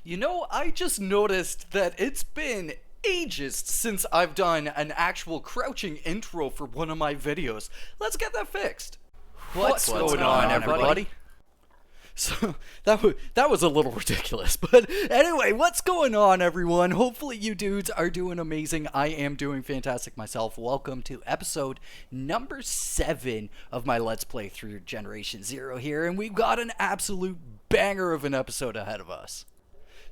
You know, I just noticed that it's been ages since I've done an actual crouching intro for one of my videos. Let's get that fixed. What's going on, everybody? So that was a little ridiculous, but anyway, what's going on, everyone? Hopefully you dudes are doing amazing. I am doing fantastic myself. Welcome to episode number 7 of my Let's Play through Generation Zero here, and we've got an absolute banger of an episode ahead of us.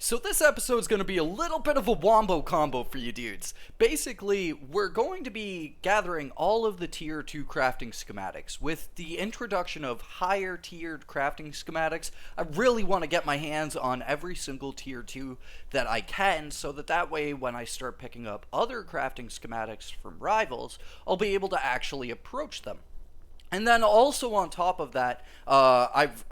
So this episode is going to be a little bit of a wombo combo for you dudes. Basically, we're going to be gathering all of the tier 2 crafting schematics. With the introduction of higher tiered crafting schematics, I really want to get my hands on every single tier 2 that I can, so that way when I start picking up other crafting schematics from rivals, I'll be able to actually approach them. And then also on top of that, I've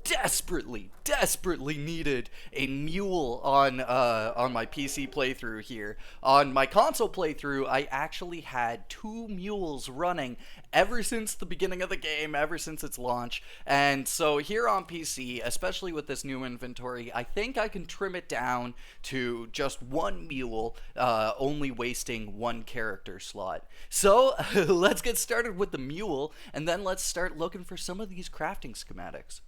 desperately needed a mule on my PC playthrough here. On my console playthrough, I actually had 2 mules running ever since the beginning of the game, ever since its launch. And so here on PC, especially with this new inventory, I think I can trim it down to just 1 mule, only wasting 1 character slot. So let's get started with the mule, and then let's start looking for some of these crafting schematics.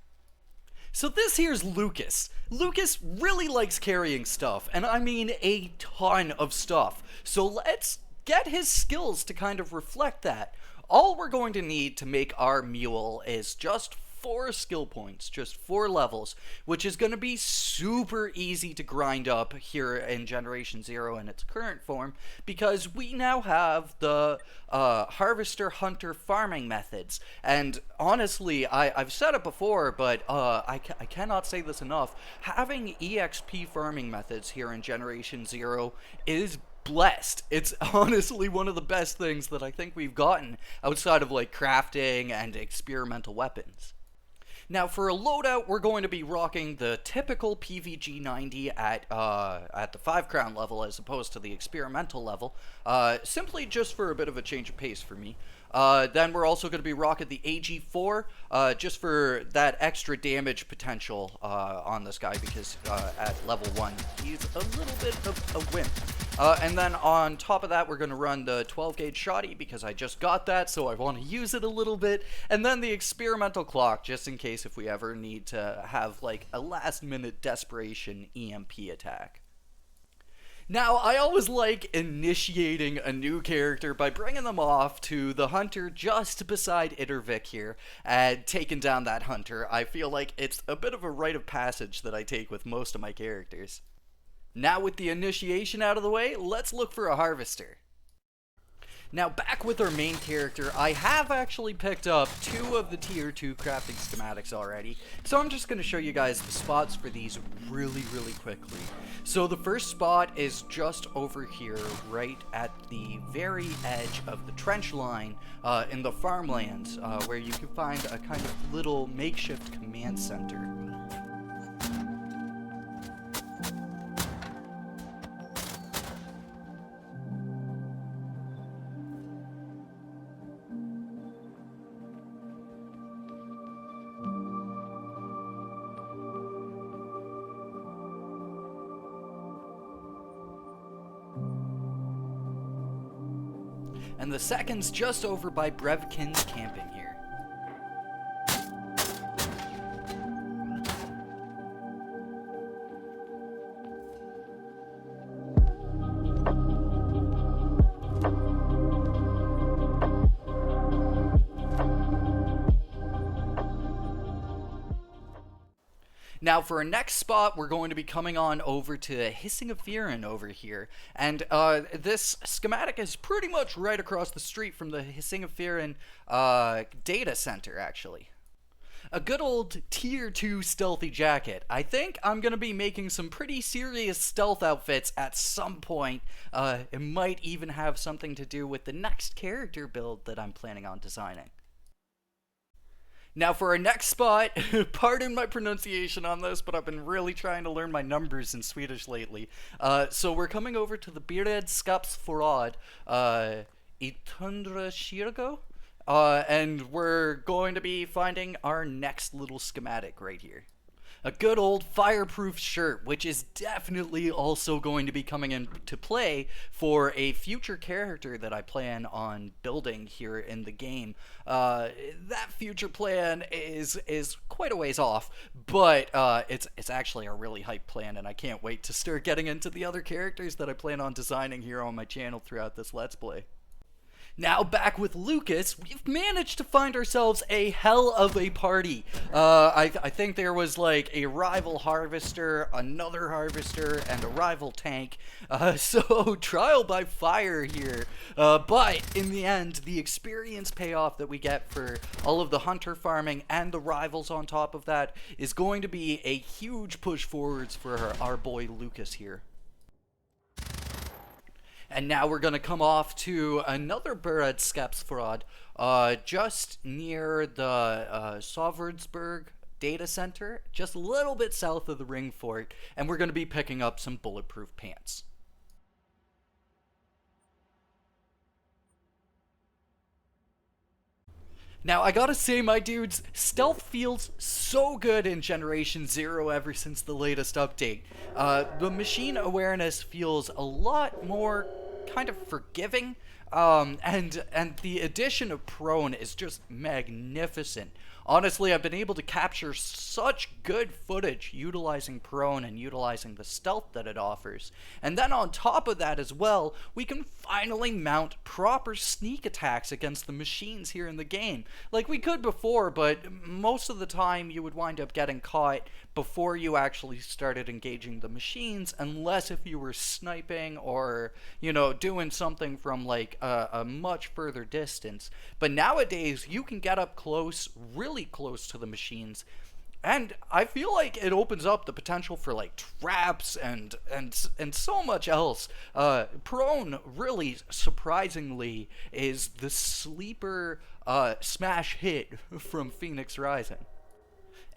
So this here's Lucas. Lucas really likes carrying stuff, and I mean a ton of stuff. So let's get his skills to kind of reflect that. All we're going to need to make our mule is just 4 skill points, just 4 levels, which is going to be super easy to grind up here in Generation Zero in its current form, because we now have the harvester, hunter, farming methods. And honestly, I've said it before, but I cannot say this enough. Having EXP farming methods here in Generation Zero is blessed. It's honestly one of the best things that I think we've gotten outside of like crafting and experimental weapons. Now for a loadout, we're going to be rocking the typical PVG 90 at the 5 crown level as opposed to the experimental level, simply just for a bit of a change of pace for me. Then we're also going to be rocking the AG4, just for that extra damage potential on this guy, because at level 1, he's a little bit of a wimp. And then on top of that, we're going to run the 12 gauge shoddy, because I just got that, so I want to use it a little bit. And then the experimental clock, just in case if we ever need to have like a last minute desperation EMP attack. Now, I always like initiating a new character by bringing them off to the hunter just beside Ittervik here and taking down that hunter. I feel like it's a bit of a rite of passage that I take with most of my characters. Now with the initiation out of the way, let's look for a harvester. Now back with our main character, I have actually picked up 2 of the tier 2 crafting schematics already, so I'm just going to show you guys the spots for these really quickly. So the first spot is just over here, right at the very edge of the trench line in the farmlands, where you can find a kind of little makeshift command center. And the second's just over by Brevkin's camping here. Now for our next spot, we're going to be coming on over to Hissing of Furin over here, and this schematic is pretty much right across the street from the Hissing of Furin data center, actually. A good old tier 2 stealthy jacket. I think I'm going to be making some pretty serious stealth outfits at some point. It might even have something to do with the next character build that I'm planning on designing. Now for our next spot, pardon my pronunciation on this, but I've been really trying to learn my numbers in Swedish lately. So we're coming over to the Beredskapsförråd, I Tundra Shirgo, and we're going to be finding our next little schematic right here. A good old fireproof shirt, which is definitely also going to be coming into play for a future character that I plan on building here in the game. That future plan is quite a ways off, but it's actually a really hype plan, and I can't wait to start getting into the other characters that I plan on designing here on my channel throughout this Let's Play. Now back with Lucas, we've managed to find ourselves a hell of a party. I think there was like a rival harvester, another harvester, and a rival tank. So trial by fire here. But in the end, the experience payoff that we get for all of the hunter farming and the rivals on top of that is going to be a huge push forwards for our boy Lucas here. And now we're going to come off to another Burad Skepsfrod, just near the Sovradsburg data center, just a little bit south of the ring fort, and we're going to be picking up some bulletproof pants. Now, I gotta say, my dudes, stealth feels so good in Generation 0 ever since the latest update. The machine awareness feels a lot more kind of forgiving, and the addition of prone is just magnificent. Honestly, I've been able to capture such good footage utilizing prone and utilizing the stealth that it offers. And then on top of that as well, we can finally mount proper sneak attacks against the machines here in the game. Like we could before, but most of the time you would wind up getting caught before you actually started engaging the machines, unless if you were sniping or, you know, doing something from like a much further distance. But nowadays, you can get up close, really close to the machines, and I feel like it opens up the potential for like traps and so much else. Prone, really surprisingly, is the sleeper smash hit from Phoenix Rising.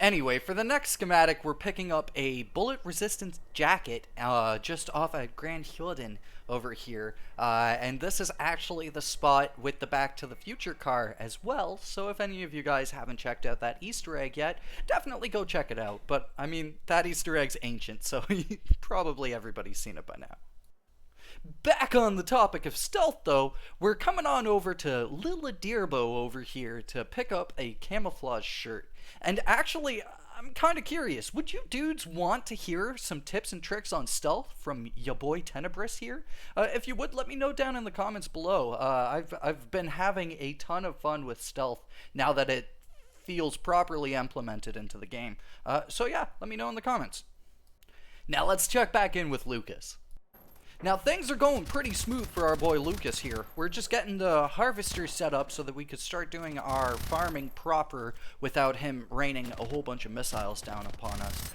Anyway, for the next schematic, we're picking up a bullet-resistant jacket just off at Grand Hylden over here. And this is actually the spot with the Back to the Future car as well, so if any of you guys haven't checked out that Easter egg yet, definitely go check it out. But, I mean, that Easter egg's ancient, so probably everybody's seen it by now. Back on the topic of stealth, though, we're coming on over to Lilla Dearbo over here to pick up a camouflage shirt. And actually, I'm kind of curious, would you dudes want to hear some tips and tricks on stealth from ya boy Tenebris here? If you would, let me know down in the comments below. I've been having a ton of fun with stealth now that it feels properly implemented into the game. So yeah, let me know in the comments. Now let's check back in with Lucas. Now things are going pretty smooth for our boy Lucas here. We're just getting the harvester set up so that we could start doing our farming proper without him raining a whole bunch of missiles down upon us.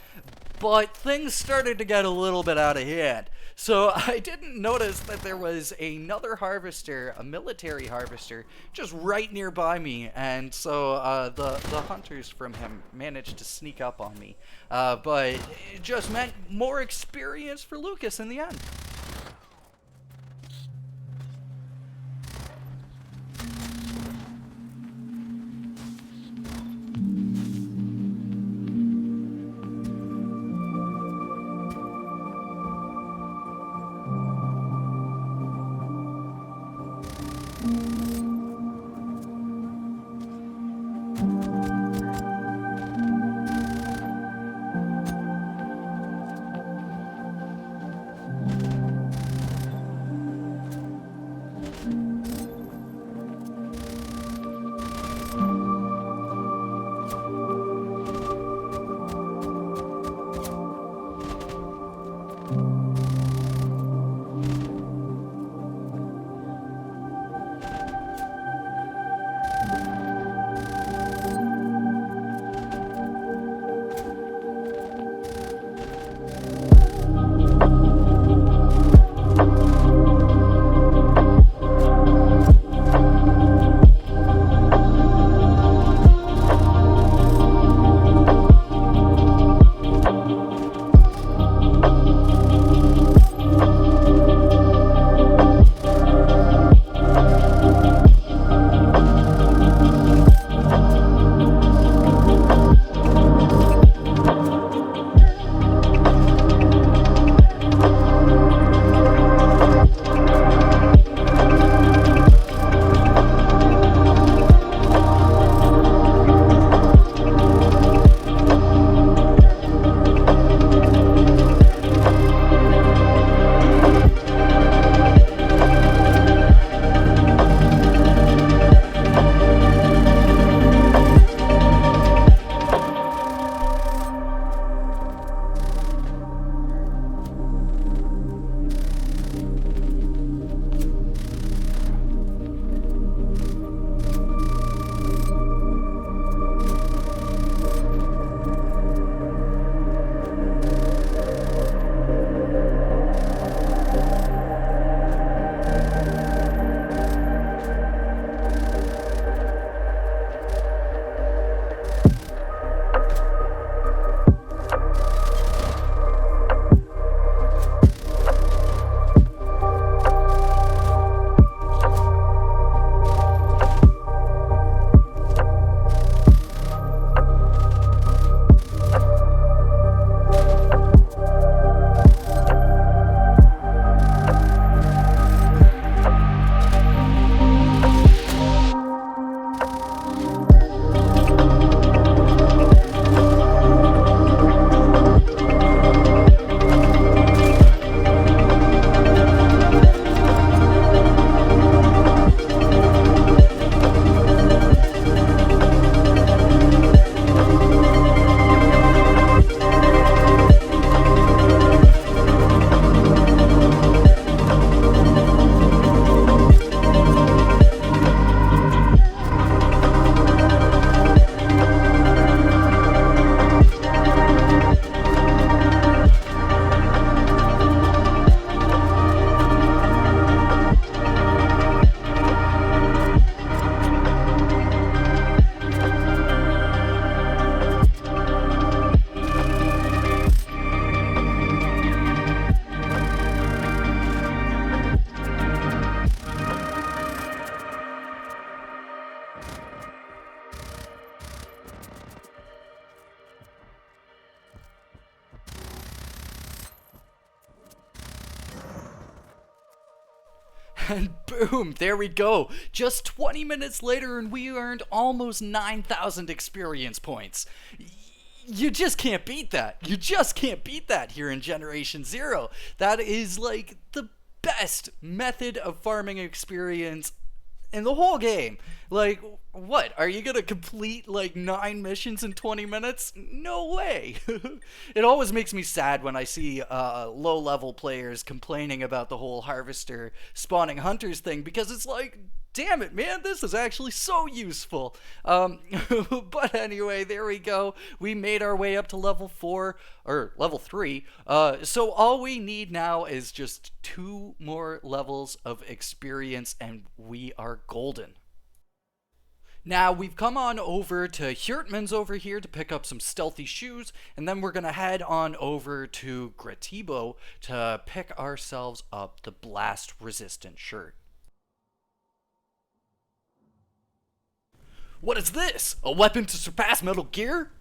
But things started to get a little bit out of hand. So I didn't notice that there was another harvester, a military harvester, just right nearby me, and so the hunters from him managed to sneak up on me. But it just meant more experience for Lucas in the end. And boom, there we go. Just 20 minutes later and we earned almost 9,000 experience points. You just can't beat that. You just can't beat that here in Generation Zero. That is like the best method of farming experience in the whole game. Like, what? Are you gonna complete like 9 missions in 20 minutes? No way. It always makes me sad when I see low-level players complaining about the whole harvester spawning hunters thing, because it's like, damn it, man, this is actually so useful. But anyway, there we go. We made our way up to level 4, or level 3. So all we need now is just 2 more levels of experience and we are golden. Now, we've come on over to Hjortman's over here to pick up some stealthy shoes, and then we're going to head on over to Gratibo to pick ourselves up the blast-resistant shirt. What is this? A weapon to surpass Metal Gear?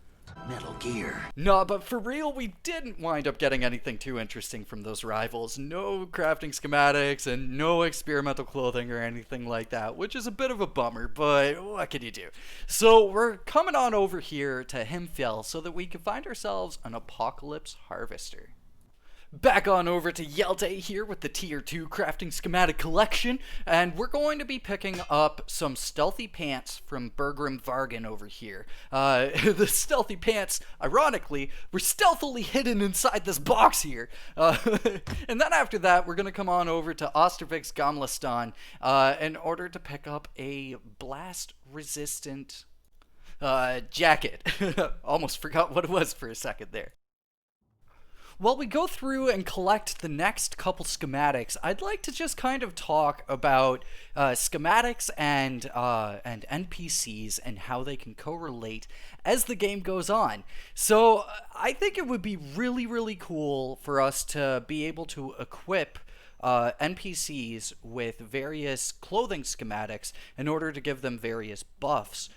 Metal Gear. No, but for real, we didn't wind up getting anything too interesting from those rivals. No crafting schematics and no experimental clothing or anything like that, which is a bit of a bummer, but what can you do? So we're coming on over here to Himfell so that we can find ourselves an Apocalypse Harvester. Back on over to Yelte here with the Tier 2 Crafting Schematic Collection, and we're going to be picking up some stealthy pants from Bergrim Vargan over here. The stealthy pants, ironically, were stealthily hidden inside this box here. And then after that, we're going to come on over to Ostervik's Gamlastan in order to pick up a blast-resistant jacket. Almost forgot what it was for a second there. While we go through and collect the next couple schematics, I'd like to just kind of talk about schematics and NPCs and how they can correlate as the game goes on. So I think it would be really, really cool for us to be able to equip NPCs with various clothing schematics in order to give them various buffs.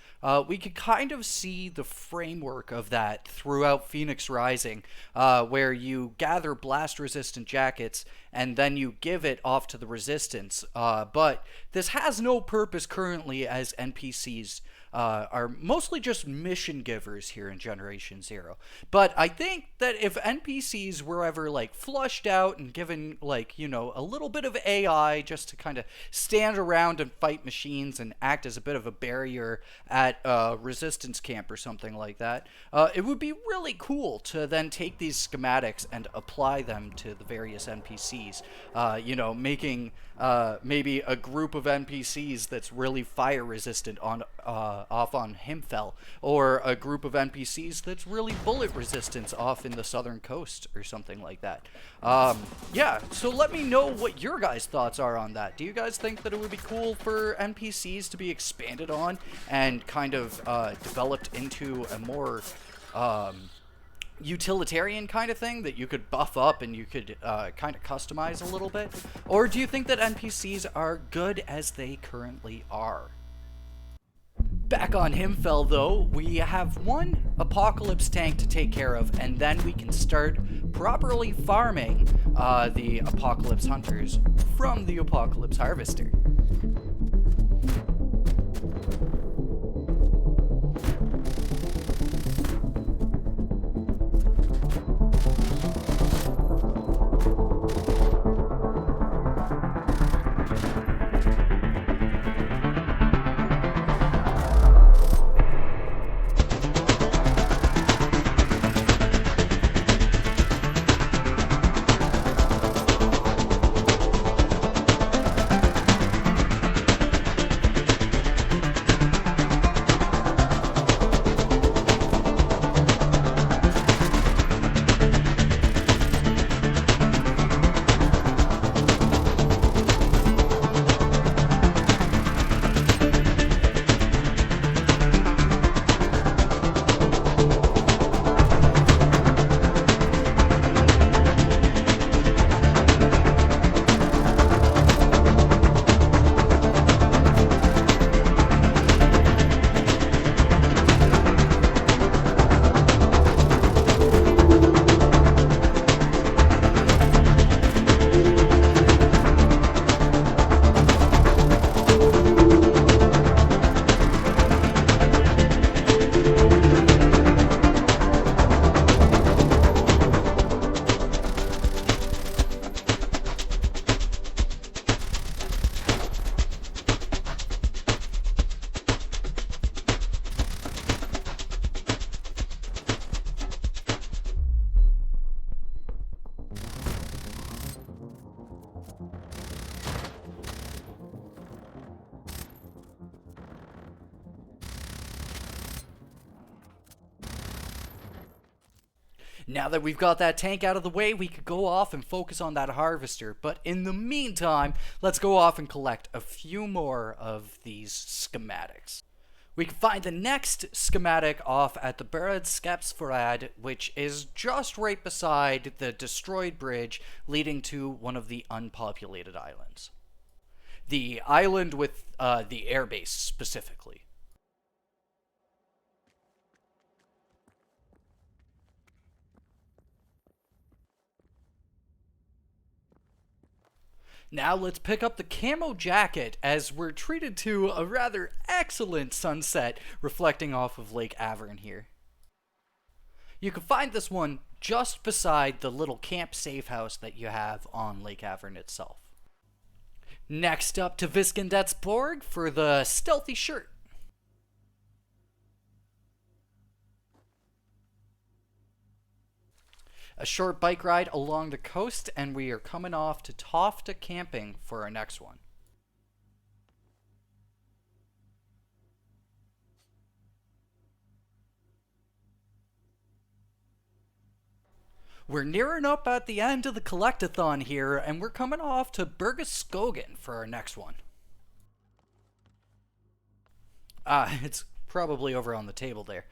We could kind of see the framework of that throughout Phoenix Rising, where you gather blast-resistant jackets and then you give it off to the resistance. But this has no purpose currently, as NPCs are mostly just mission givers here in Generation Zero. But I think that if NPCs were ever like flushed out and given like, you know, a little bit of AI just to kind of stand around and fight machines and act as a bit of a barrier at a resistance camp or something like that, it would be really cool to then take these schematics and apply them to the various NPCs. You know, making maybe a group of NPCs that's really fire resistant on off on Himfell, or a group of NPCs that's really bullet resistant off in the southern coast or something like that. Yeah, so let me know what your guys' thoughts are on that. Do you guys think that it would be cool for NPCs to be expanded on and kind of developed into a more utilitarian kind of thing that you could buff up and you could kind of customize a little bit? Or do you think that NPCs are good as they currently are? Back on Himfell, though, we have one Apocalypse tank to take care of, and then we can start properly farming the Apocalypse Hunters from the Apocalypse Harvester. Now that we've got that tank out of the way, we could go off and focus on that harvester. But in the meantime, let's go off and collect a few more of these schematics. We can find the next schematic off at the Buried Skepsforad, which is just right beside the destroyed bridge leading to one of the unpopulated islands. The island with the airbase specifically. Now let's pick up the camo jacket as we're treated to a rather excellent sunset reflecting off of Lake Avern here. You can find this one just beside the little camp safe house that you have on Lake Avern itself. Next up to Viskendetsborg for the stealthy shirt. A short bike ride along the coast, and we are coming off to Tofta Camping for our next one. We're nearing up at the end of the collectathon here, and we're coming off to Bergeskogen for our next one. It's probably over on the table there.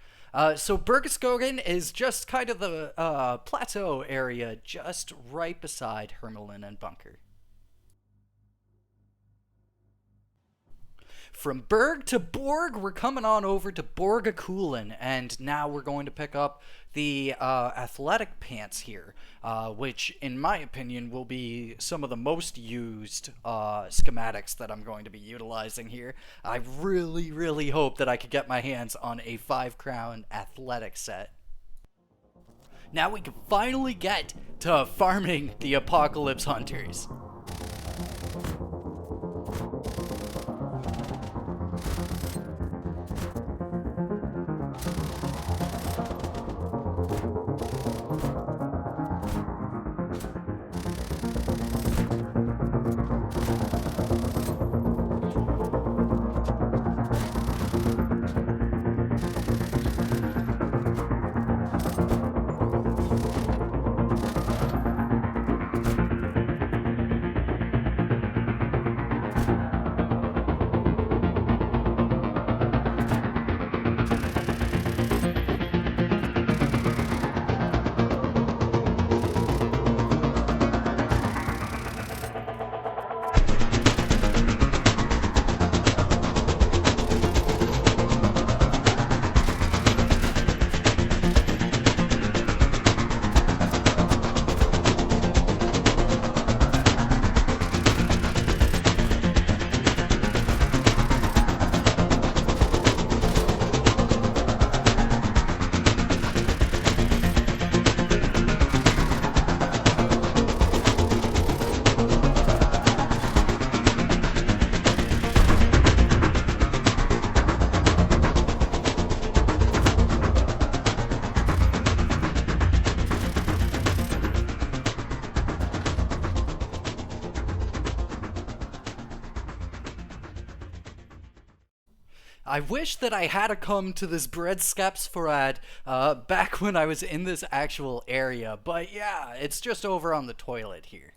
So Bergeskogen is just kind of the plateau area just right beside Hermelin and Bunker. From Berg to Borg, we're coming on over to Borgakulen, and now we're going to pick up the athletic pants here, which, in my opinion, will be some of the most used schematics that I'm going to be utilizing here. I really, really hope that I could get my hands on a 5-crown athletic set. Now we can finally get to farming the Apocalypse Hunters. I wish that I had come to this Bredskapsforad back when I was in this actual area, but yeah, it's just over on the toilet here.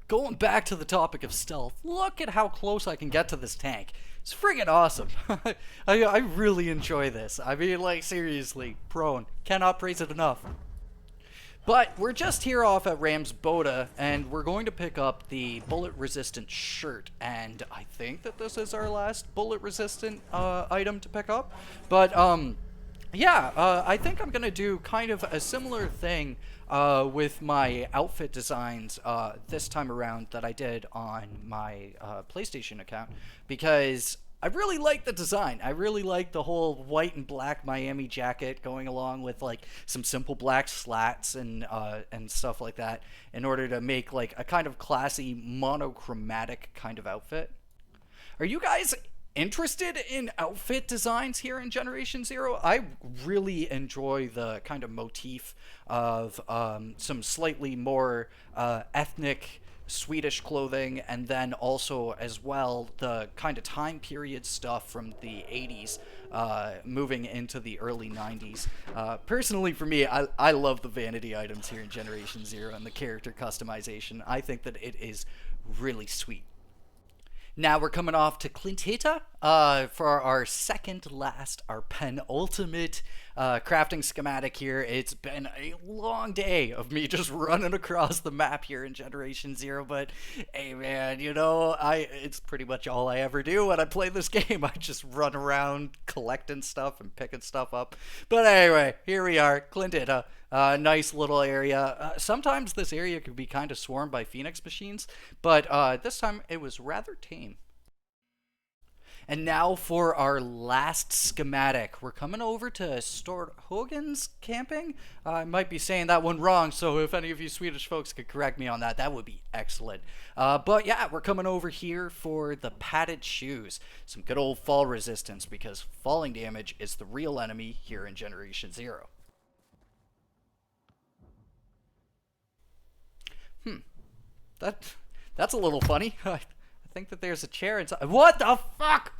Going back to the topic of stealth, look at how close I can get to this tank. It's friggin' awesome. I really enjoy this. I mean, like, seriously, prone. Cannot praise it enough. But we're just here off at Ramsboda, and we're going to pick up the bullet-resistant shirt, and I think that this is our last bullet-resistant item to pick up. But, yeah, I think I'm going to do kind of a similar thing with my outfit designs this time around that I did on my PlayStation account, because I really like the design. I really like the whole white and black Miami jacket going along with like some simple black slats and stuff like that in order to make like a kind of classy monochromatic kind of outfit. Are you guys interested in outfit designs here in Generation Zero? I really enjoy the kind of motif of some slightly more ethnic Swedish clothing, and then also as well the kind of time period stuff from the 80s moving into the early 90s. Personally, for me, I love the vanity items here in Generation Zero and the character customization. I think that it is really sweet. Now we're coming off to Clint Hitta for our second last, our penultimate crafting schematic here. It's been a long day of me just running across the map here in Generation Zero, but hey man, you know, it's pretty much all I ever do when I play this game. I just run around collecting stuff and picking stuff up. But anyway, here we are, Clint Hitta. Nice little area. Sometimes this area could be kind of swarmed by Phoenix machines, but this time it was rather tame. And now for our last schematic. We're coming over to Stort Hogan's camping. I might be saying that one wrong, so if any of you Swedish folks could correct me on that, that would be excellent. But yeah, we're coming over here for the padded shoes. Some good old fall resistance, because falling damage is the real enemy here in Generation Zero. That's a little funny. I think that there's a chair inside. What the fuck?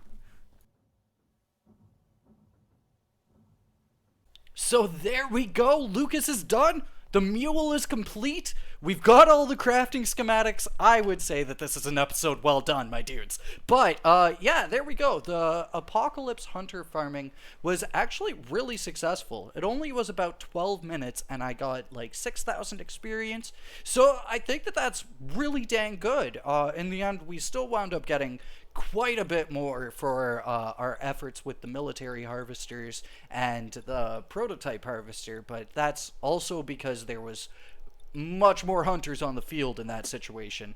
So there we go. Lucas is done. The mule is complete. We've got all the crafting schematics. I would say that this is an episode well done, my dudes. But, yeah, there we go. The Apocalypse Hunter farming was actually really successful. It only was about 12 minutes, and I got, like, 6,000 experience. So I think that that's really dang good. In the end, we still wound up getting quite a bit more for our efforts with the military harvesters and the prototype harvester, but that's also because there was much more hunters on the field in that situation.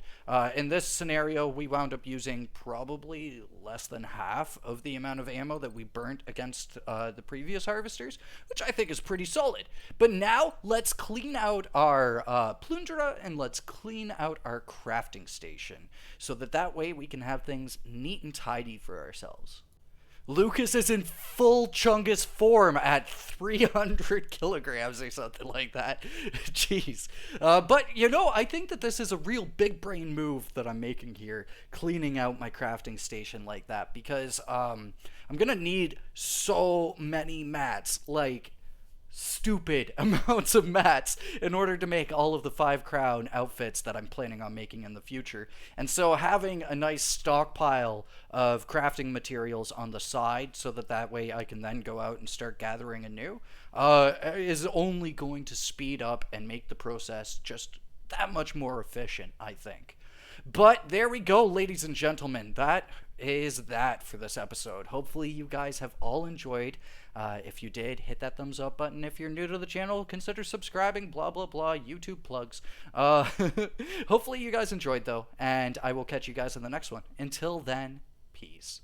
In this scenario, we wound up using probably less than half of the amount of ammo that we burnt against the previous harvesters, which I think is pretty solid. But now, let's clean out our plundra and let's clean out our crafting station, so that way we can have things neat and tidy for ourselves. Lucas is in full Chungus form at 300 kilograms or something like that. Jeez. But, you know, I think that this is a real big brain move that I'm making here, cleaning out my crafting station like that, because I'm going to need so many mats, like stupid amounts of mats, in order to make all of the 5 crown outfits that I'm planning on making in the future. And so having a nice stockpile of crafting materials on the side, so that way I can then go out and start gathering anew, is only going to speed up and make the process just that much more efficient, I think. But there we go, ladies and gentlemen. That is that for this episode. Hopefully you guys have all enjoyed. If you did, hit that thumbs up button. If you're new to the channel, consider subscribing, blah, blah, blah, YouTube plugs. Hopefully you guys enjoyed, though, and I will catch you guys in the next one. Until then, peace.